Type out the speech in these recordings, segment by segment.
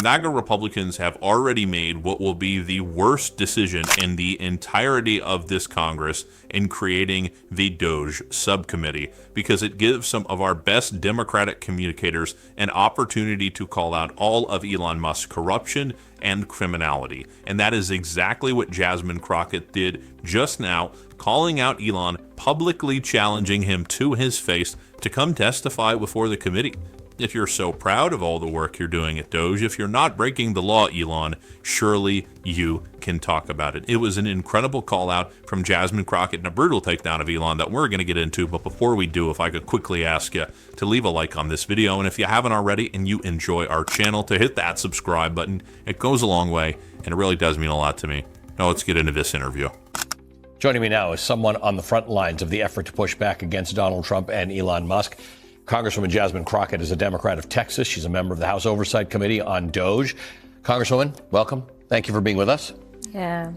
MAGA Republicans have already made what will be the worst decision in the entirety of this Congress in creating the DOJ subcommittee, because it gives some of our best Democratic communicators an opportunity to call out all of Elon Musk's corruption and criminality. And that is exactly what Jasmine Crockett did just now, calling out Elon, publicly challenging him to his face to come testify before the committee. If you're so proud of all the work you're doing at DOJ, if you're not breaking the law, Elon, surely you can talk about it. It was an incredible call out from Jasmine Crockett and a brutal takedown of Elon that we're going to get into. But before we do, if I could quickly ask you to leave a like on this video. And if you haven't already and you enjoy our channel, to hit that subscribe button. It goes a long way and it really does mean a lot to me. Now let's get into this interview. Joining me now is someone on the front lines of the effort to push back against Donald Trump and Elon Musk. Congresswoman Jasmine Crockett is a Democrat of Texas. She's a member of the House Oversight Committee on DOJ. Congresswoman, welcome. Thank you for being with us. Yeah.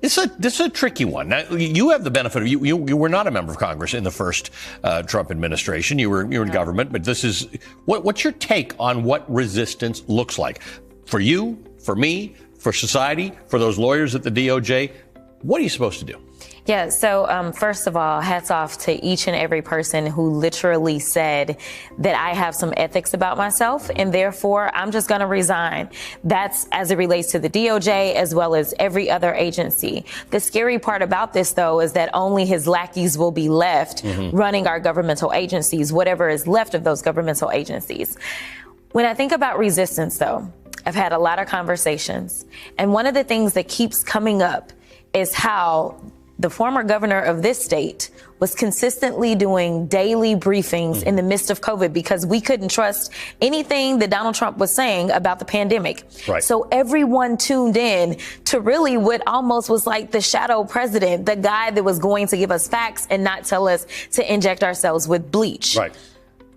This is a tricky one. Now, you have the benefit of you were not a member of Congress in the first Trump administration. You were in government, but this is what's your take on what resistance looks like for you, for me, for society, for those lawyers at the DOJ? What are you supposed to do? Yeah, so first of all, hats off to each and every person who literally said that I have some ethics about myself and therefore I'm just going to resign. That's as it relates to the DOJ as well as every other agency. The scary part about this, though, is that only his lackeys will be left running our governmental agencies, whatever is left of those governmental agencies. When I think about resistance, though, I've had a lot of conversations. And one of the things that keeps coming up is how the former governor of this state was consistently doing daily briefings in the midst of COVID because we couldn't trust anything that Donald Trump was saying about the pandemic. Right. So everyone tuned in to really what almost was like the shadow president, the guy that was going to give us facts and not tell us to inject ourselves with bleach. Right.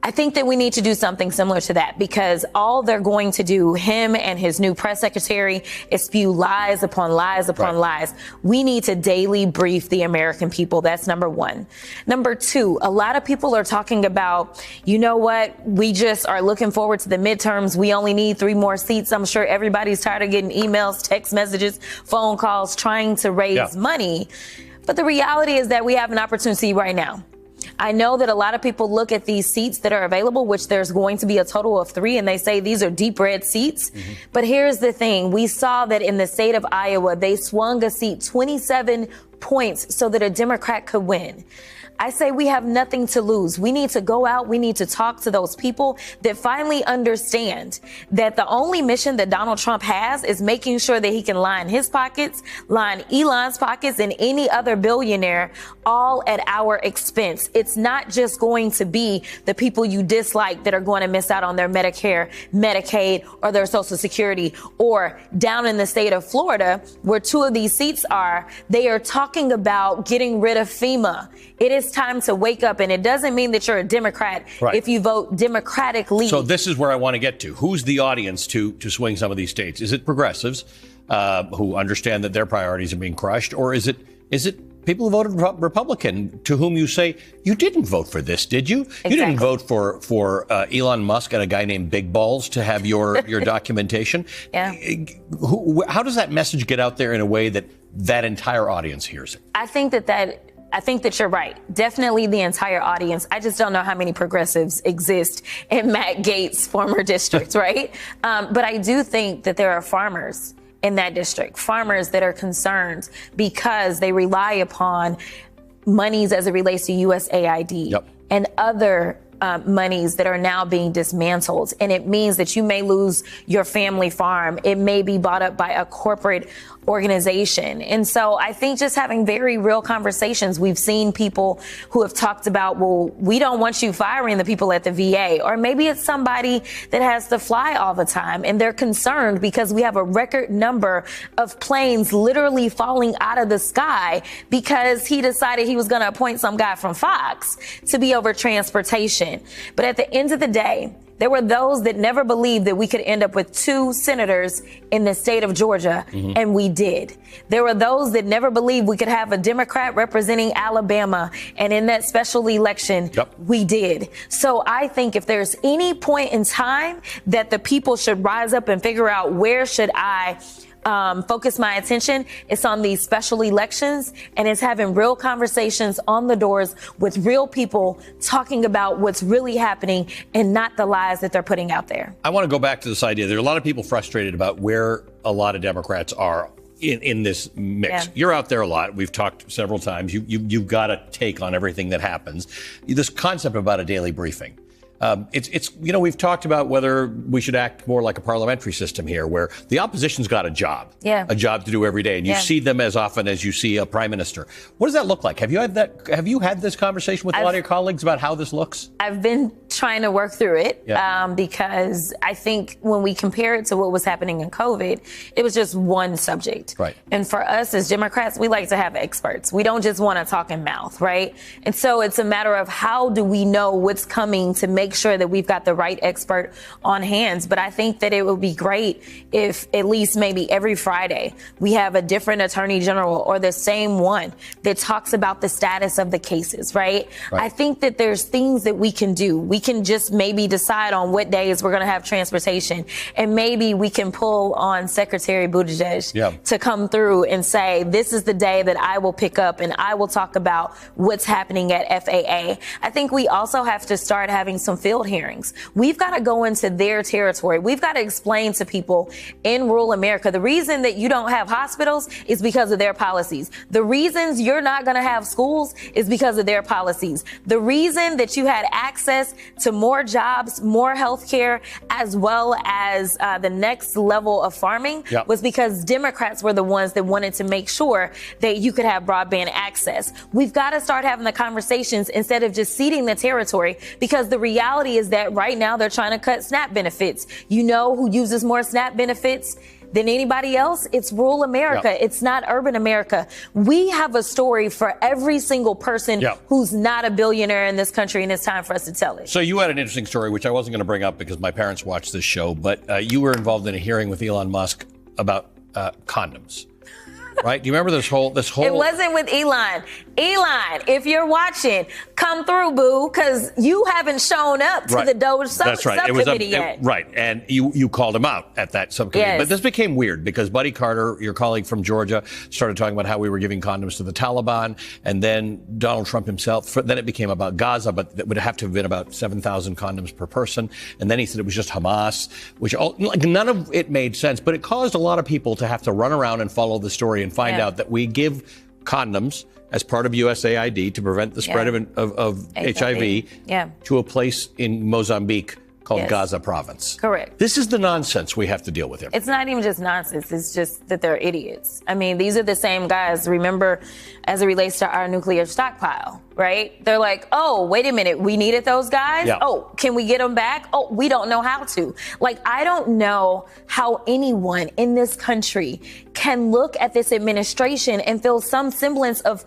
I think that we need to do something similar to that because all they're going to do, him and his new press secretary, is spew lies upon lies upon lies. We need to daily brief the American people. That's number one. Number two, a lot of people are talking about, you know what, we just are looking forward to the midterms. We only need 3 more seats. I'm sure everybody's tired of getting emails, text messages, phone calls, trying to raise money. But the reality is that we have an opportunity right now. I know that a lot of people look at these seats that are available, which there's going to be a total of 3, and they say these are deep red seats. But here's the thing. We saw that in the state of Iowa, they swung a seat 27 points so that a Democrat could win. I say we have nothing to lose. We need to go out. We need to talk to those people that finally understand that the only mission that Donald Trump has is making sure that he can line his pockets, line Elon's pockets, and any other billionaire, all at our expense. It's not just going to be the people you dislike that are going to miss out on their Medicare, Medicaid, or their Social Security. Or down in the state of Florida, where 2 of these seats are, they are talking about getting rid of FEMA. It is time to wake up, and it doesn't mean that you're a Democrat if you vote Democratically. So this is where I want to get to. Who's the audience to swing some of these states? Is it progressives who understand that their priorities are being crushed, or is it people who voted Republican to whom you say, you didn't vote for this, did you? Exactly. You didn't vote for Elon Musk and a guy named Big Balls to have your documentation. Yeah. How does that message get out there in a way that entire audience hears it? I think that you're right. Definitely the entire audience. I just don't know how many progressives exist in Matt Gaetz' former district, right? But I do think that there are farmers in that district, farmers that are concerned because they rely upon monies as it relates to USAID and other monies that are now being dismantled. And it means that you may lose your family farm. It may be bought up by a corporate organization. And so I think just having very real conversations, we've seen people who have talked about, well, we don't want you firing the people at the VA, or maybe it's somebody that has to fly all the time and they're concerned because we have a record number of planes literally falling out of the sky because he decided he was going to appoint some guy from Fox to be over transportation. But at the end of the day, There were those that never believed that we could end up with 2 senators in the state of Georgia, and we did. There were those that never believed we could have a Democrat representing Alabama, and in that special election, we did. So I think if there's any point in time that the people should rise up and figure out where should I focus my attention, it's on these special elections, and it's having real conversations on the doors with real people talking about what's really happening and not the lies that they're putting out there. I want to go back to this idea. There are a lot of people frustrated about where a lot of Democrats are in this mix. Yeah. You're out there a lot. We've talked several times. You've got a take on everything that happens. This concept about a daily briefing. It's we've talked about whether we should act more like a parliamentary system here, where the opposition's got a job to do every day, and you see them as often as you see a prime minister. What does that look like? Have you had this conversation with a lot of your colleagues about how this looks? I've been trying to work through it because I think when we compare it to what was happening in COVID, it was just one subject. Right. And for us as Democrats, we like to have experts. We don't just want to talk in mouth, right? And so it's a matter of how do we know what's coming to make sure that we've got the right expert on hands. But I think that it would be great if at least maybe every Friday we have a different attorney general or the same one that talks about the status of the cases, right? I think that there's things that we can do. We can just maybe decide on what days we're going to have transportation, and maybe we can pull on Secretary Buttigieg to come through and say, this is the day that I will pick up and I will talk about what's happening at FAA. I think we also have to start having some field hearings. We've got to go into their territory. We've got to explain to people in rural America, the reason that you don't have hospitals is because of their policies. The reasons you're not going to have schools is because of their policies. The reason that you had access to more jobs, more health care, as well as the next level of farming was because Democrats were the ones that wanted to make sure that you could have broadband access. We've got to start having the conversations instead of just ceding the territory, because the reality is that right now they're trying to cut SNAP benefits. You know who uses more SNAP benefits than anybody else? It's rural America. It's not urban America. We have a story for every single person who's not a billionaire in this country, and it's time for us to tell it. So you had an interesting story, which I wasn't going to bring up because my parents watched this show, but you were involved in a hearing with Elon Musk about condoms. Right? Do you remember this whole? It wasn't with Elon. Elon, if you're watching, come through, boo, because you haven't shown up to the Doge subcommittee yet. Right, and you called him out at that subcommittee. Yes. But this became weird because Buddy Carter, your colleague from Georgia, started talking about how we were giving condoms to the Taliban, and then Donald Trump himself. Then it became about Gaza, but it would have to have been about 7,000 condoms per person. And then he said it was just Hamas, which none of it made sense. But it caused a lot of people to have to run around and follow the story and find out that we give condoms as part of USAID to prevent the spread of HIV to a place in Mozambique called Gaza province. Correct. This is the nonsense we have to deal with here. It's not even just nonsense. It's just that they're idiots. I mean, these are the same guys, remember, as it relates to our nuclear stockpile, right? They're like, oh, wait a minute, we needed those guys? Yeah. Oh, can we get them back? Oh, we don't know how to. Like, I don't know how anyone in this country can look at this administration and feel some semblance of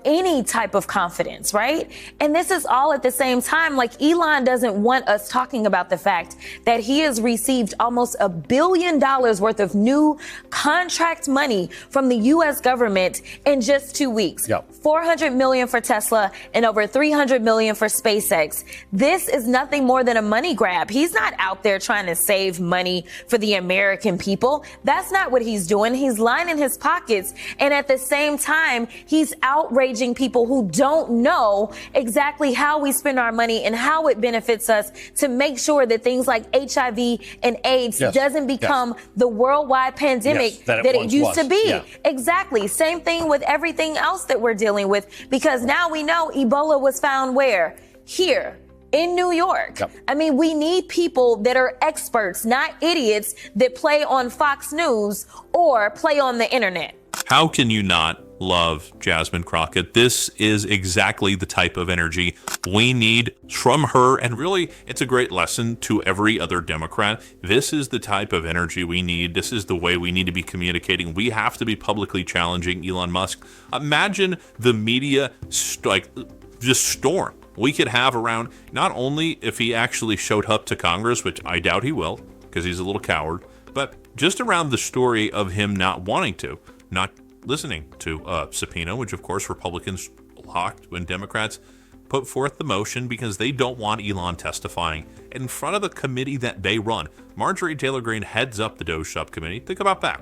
any type of confidence, right? And this is all at the same time. Like, Elon doesn't want us talking about the fact that he has received almost $1 billion worth of new contract money from the U.S. government in just 2 weeks. Yep. $400 million for Tesla and over $300 million for SpaceX. This is nothing more than a money grab. He's not out there trying to save money for the American people. That's not what he's doing. He's lining his pockets. And at the same time, he's outraging people who don't know exactly how we spend our money and how it benefits us to make sure that things like HIV and AIDS doesn't become the worldwide pandemic that it used to be. Yeah. Exactly. Same thing with everything else that we're dealing with, because now we know Ebola was found where? Here. In New York. Yep. I mean, we need people that are experts, not idiots that play on Fox News or play on the internet. How can you not love Jasmine Crockett? This is exactly the type of energy we need from her. And really, it's a great lesson to every other Democrat. This is the type of energy we need. This is the way we need to be communicating. We have to be publicly challenging Elon Musk. Imagine the media just storm. we could have around, not only if he actually showed up to Congress, which I doubt he will, because he's a little coward, but just around the story of him not wanting to, not listening to a subpoena, which of course Republicans blocked when Democrats put forth the motion because they don't want Elon testifying in front of the committee that they run. Marjorie Taylor Greene heads up the Doge subcommittee. Think about that.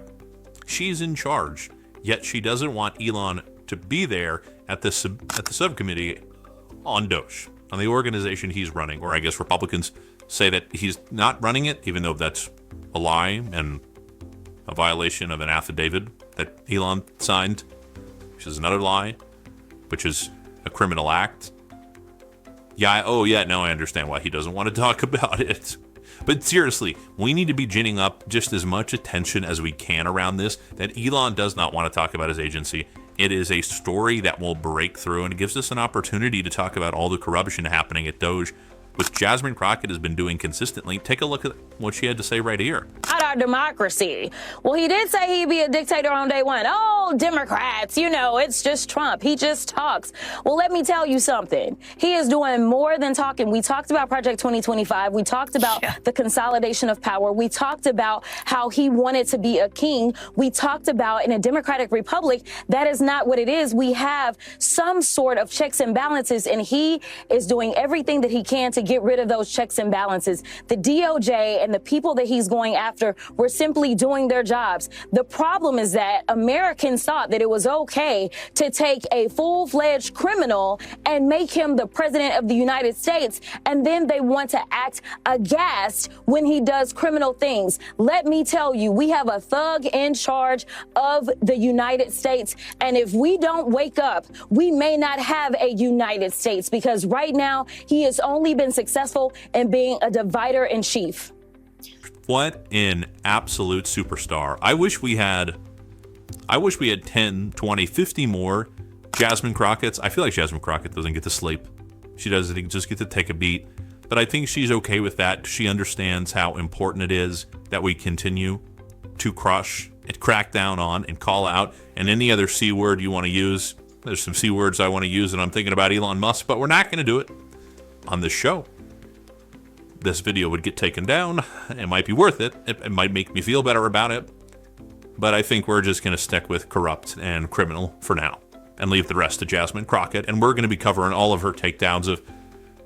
She's in charge, yet she doesn't want Elon to be there at the subcommittee on Doge, on the organization he's running. Or I guess Republicans say that he's not running it, even though that's a lie and a violation of an affidavit that Elon signed, which is another lie, which is a criminal act. Yeah, now I understand why he doesn't want to talk about it. But seriously, we need to be ginning up just as much attention as we can around this, that Elon does not want to talk about his agency. It is a story that will break through, and it gives us an opportunity to talk about all the corruption happening at Doge, which Jasmine Crockett has been doing consistently. Take a look at what she had to say right here. Not our democracy. Well, he did say he'd be a dictator on day one. Oh, Democrats, it's just Trump. He just talks. Well, let me tell you something. He is doing more than talking. We talked about Project 2025. We talked about the consolidation of power. We talked about how he wanted to be a king. We talked about in a democratic republic, that is not what it is. We have some sort of checks and balances, and he is doing everything that he can to get rid of those checks and balances. The DOJ and the people that he's going after were simply doing their jobs. The problem is that Americans thought that it was okay to take a full-fledged criminal and make him the president of the United States, and then they want to act aghast when he does criminal things. Let me tell you, we have a thug in charge of the United States, and if we don't wake up, we may not have a United States, because right now he has only been successful in being a divider in chief. What an absolute superstar. I wish we had 10, 20, 50 more Jasmine Crockett's. I feel like Jasmine Crockett doesn't get to sleep. She doesn't just get to take a beat. But I think she's okay with that. She understands how important it is that we continue to crush and crack down on and call out. And any other C word you want to use. There's some C words I want to use, and I'm thinking about Elon Musk, but we're not going to do it on this show. This video would get taken down. It might be worth it. It might make me feel better about it. But I think we're just going to stick with corrupt and criminal for now and leave the rest to Jasmine Crockett. And we're going to be covering all of her takedowns of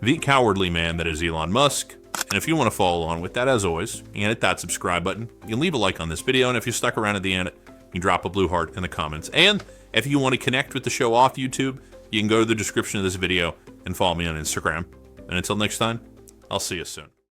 the cowardly man that is Elon Musk. And if you want to follow along with that, as always, you can hit that subscribe button. You can leave a like on this video. And if you stuck around at the end, you can drop a blue heart in the comments. And if you want to connect with the show off YouTube, you can go to the description of this video and follow me on Instagram. And until next time, I'll see you soon.